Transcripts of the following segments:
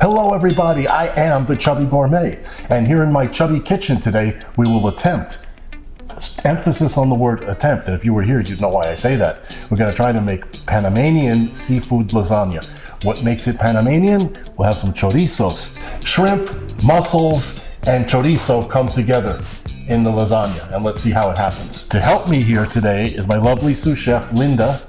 Hello everybody, I am the Chubby Gourmet, and here in my chubby kitchen today, we will attempt, emphasis on the word attempt, and if you were here, you'd know why I say that. We're gonna try to make Panamanian seafood lasagna. What makes it Panamanian? We'll have some chorizos. Shrimp, mussels, and chorizo come together in the lasagna, and let's see how it happens. To help me here today is my lovely sous chef, Linda.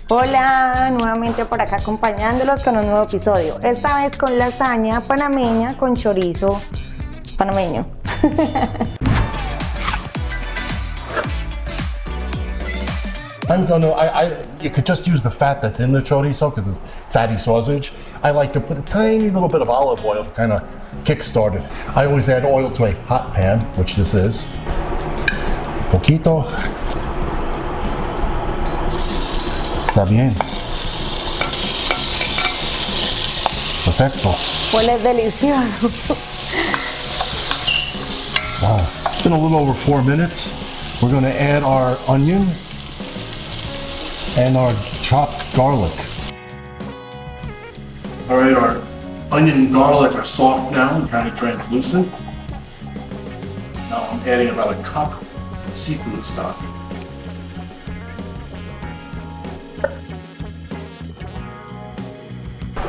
Hola, nuevamente por acá acompañándolos con un nuevo episodio. Esta vez con lasaña panameña con chorizo panameño. You could just use the fat that's in the chorizo because it's fatty sausage. I like to put a tiny little bit of olive oil to kind of kickstart it. I always add oil to a hot pan, which this is. Un poquito. Está bien. Perfecto. Huele delicioso. Wow. It's been a little over 4 minutes. We're going to add our onion and our chopped garlic. All right, our onion and garlic are soft now and kind of translucent. Now I'm adding about a cup of seafood stock.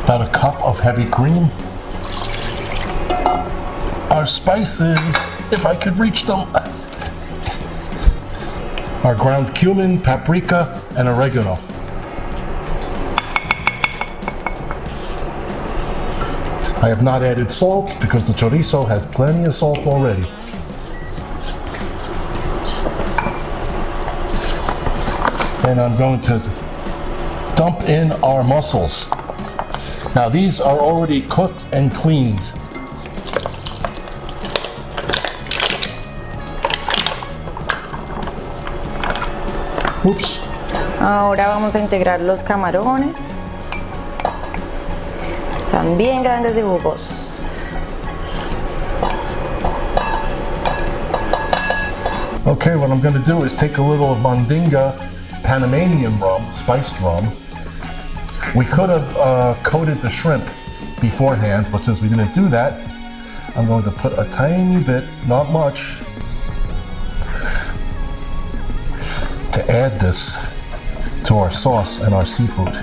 About a cup of heavy cream. Our spices, if I could reach them. Our ground cumin, paprika, and oregano. I have not added salt because the chorizo has plenty of salt already. And I'm going to dump in our mussels. Now these are already cooked and cleaned. Oops. Ahora vamos a integrar los camarones. Están bien grandes y jugosos. Okay, what I'm going to do is take a little of Mandinga Panamanian rum, spiced rum. We could have coated the shrimp beforehand, but since we didn't do that, I'm going to put a tiny bit, not much, to add this to our sauce and our seafood.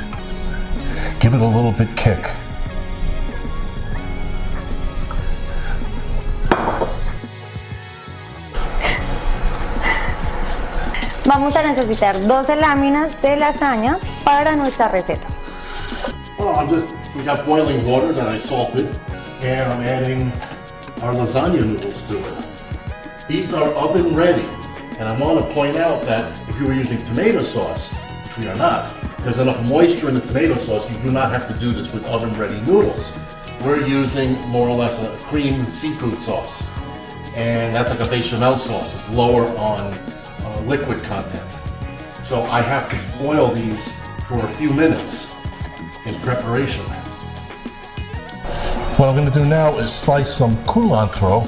Give it a little bit kick. Vamos a necesitar 12 láminas de lasaña para nuestra receta. Well, we got boiling water that I salted, and I'm adding our lasagna noodles to it. These are oven ready, and I want to point out that if you were using tomato sauce, which we are not, there's enough moisture in the tomato sauce, you do not have to do this with oven ready noodles. We're using more or less a cream seafood sauce, and that's like a bechamel sauce. It's lower on liquid content. So I have to boil these for a few minutes in preparation. What I'm going to do now is slice some culantro,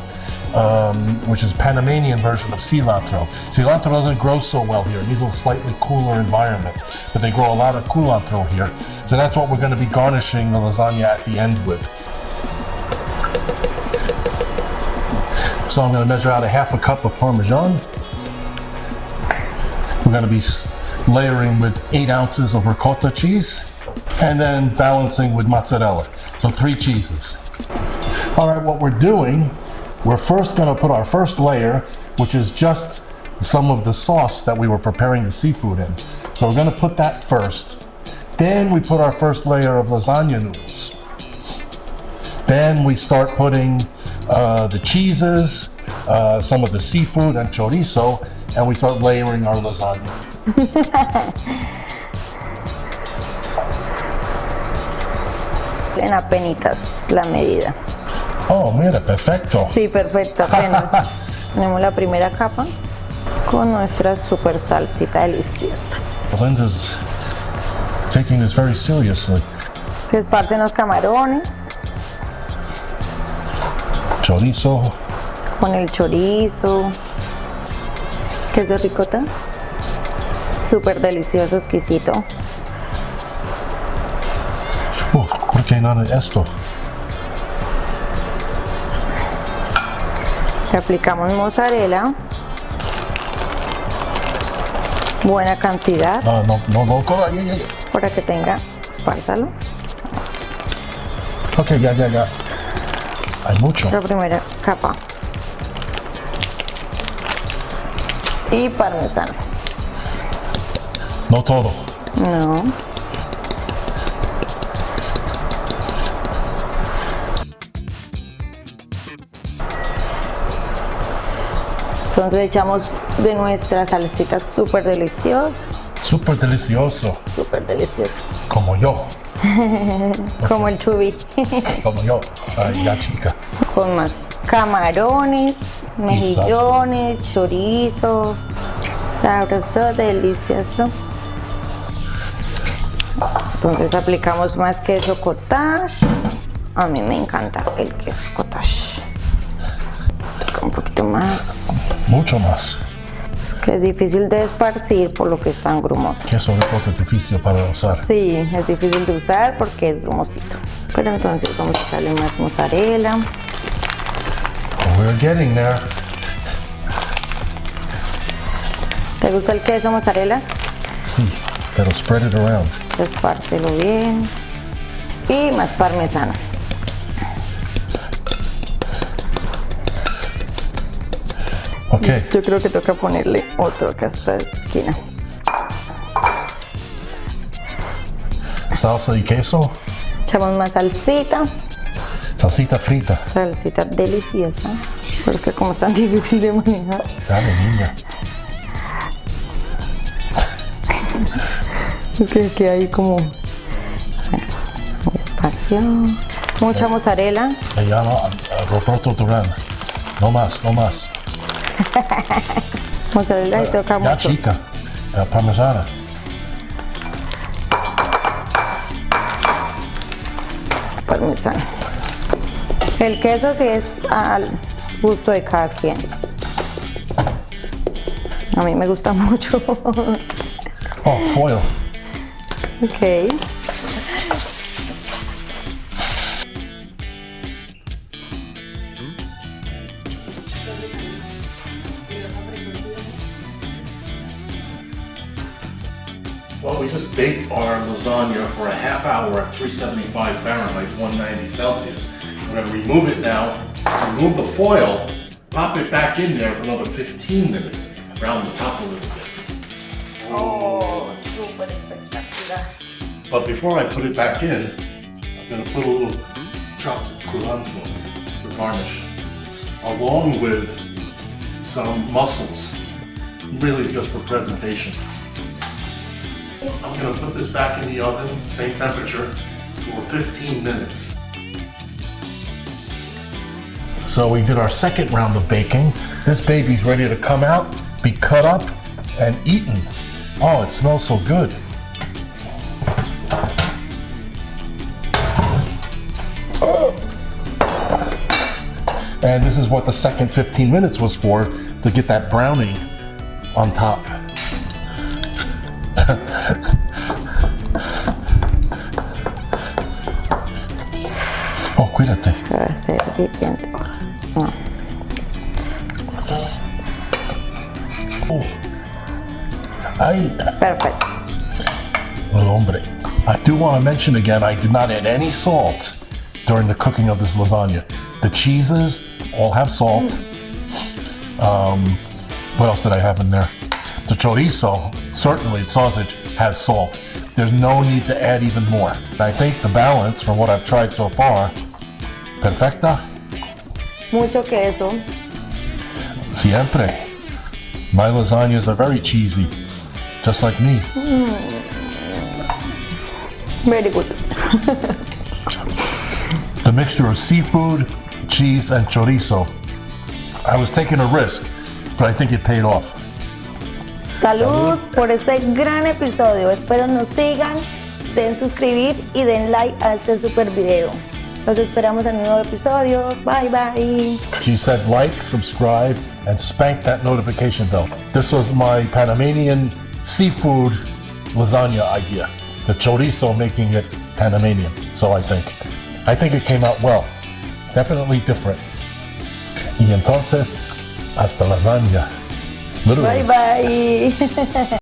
which is Panamanian version of cilantro. Cilantro doesn't grow so well here. It needs a slightly cooler environment, but they grow a lot of culantro here. So that's what we're going to be garnishing the lasagna at the end with. So I'm going to measure out a half a cup of Parmesan. We're going to be layering with 8 ounces of ricotta cheese and then balancing with mozzarella. So 3 cheeses. All right, what we're doing, we're first going to put our first layer, which is just some of the sauce that we were preparing the seafood in. So we're going to put that first. Then we put our first layer of lasagna noodles. Then we start putting the cheeses, some of the seafood and chorizo, and we start layering our lasagna. En apenitas la medida. Oh, mira, perfecto. Sí, perfecto, apenas. Tenemos la primera capa con nuestra super salsita deliciosa. Linda's taking this very seriously. Se esparcen los camarones. Chorizo. Con el chorizo. Queso ricota. Súper delicioso, exquisito. ¿Por qué nada de esto? Le aplicamos mozzarella. Buena cantidad. No, cola, ya. Para que tenga, espárzalo. Ok, ya. Hay mucho. La primera capa. Y parmesano. No todo. No. Entonces echamos de nuestra salsita súper deliciosa. Súper delicioso. Súper delicioso. Como yo. Como el chubí. Como yo. Ay, ya chica. Con más camarones, mejillones, chorizo. Sabroso, delicioso. Entonces aplicamos más queso cottage. A mí me encanta el queso cottage. Toca un poquito más. Mucho más. Es que es difícil de esparcir por lo que es tan grumoso. Queso de coto es difícil para usar. Sí, es difícil de usar porque es grumosito. Pero entonces vamos a echarle más mozzarella. We're getting there. ¿Te gusta el queso mozzarella? Sí, pero spread it around. Espárcelo bien. Y más parmesano. Ok. Yo creo que toca ponerle otro acá a esta esquina. Salsa y queso. Echamos más salsita. Salsita frita. Salsita deliciosa. Pero es que como es tan difícil de manejar. Dale, niña. Es que hay como... Bueno, espacio. Mucha mozzarella. Me llama Roberto Durán. No más. Mozzarella y toca Ya mucho. chica. Parmesana. Parmesano. El queso sí es al gusto de cada quien. A mí me gusta mucho. Oh, foil. Ok. Well, we just baked our lasagna for a half hour at 375 Fahrenheit, 190 Celsius. We're going to remove it now, remove the foil, pop it back in there for another 15 minutes, round the top a little bit. Oh, súper espectacular. But before I put it back in, I'm going to put a little chopped culantro for garnish, along with some mussels, really just for presentation. I'm going to put this back in the oven, same temperature, for 15 minutes. So we did our second round of baking. This baby's ready to come out, be cut up, and eaten. Oh, it smells so good. And this is what the second 15 minutes was for, to get that browning on top. Oh, cuídate. Para hacer hirviendo. No. Oh. Ay, Perfecto. little hombre. I do want to mention again, I did not add any salt during the cooking of this lasagna. The cheeses all have salt. What else did I have in there? The chorizo, certainly sausage, has salt. There's no need to add even more. And I think the balance, from what I've tried so far, perfecta, Mucho queso. siempre. My lasagnas are very cheesy, just like me. Very good. The mixture of seafood, cheese, and chorizo. I was taking a risk, but I think it paid off. Salud por este gran episodio. Espero nos sigan, den suscribir y den like a este super video. Los esperamos en un nuevo episodio. Bye bye. She said like, subscribe, and spank that notification bell. This was my Panamanian seafood lasagna idea. The chorizo making it Panamanian, so I think. I think it came out well. Definitely different. Y entonces, hasta lasagna. Bye bye.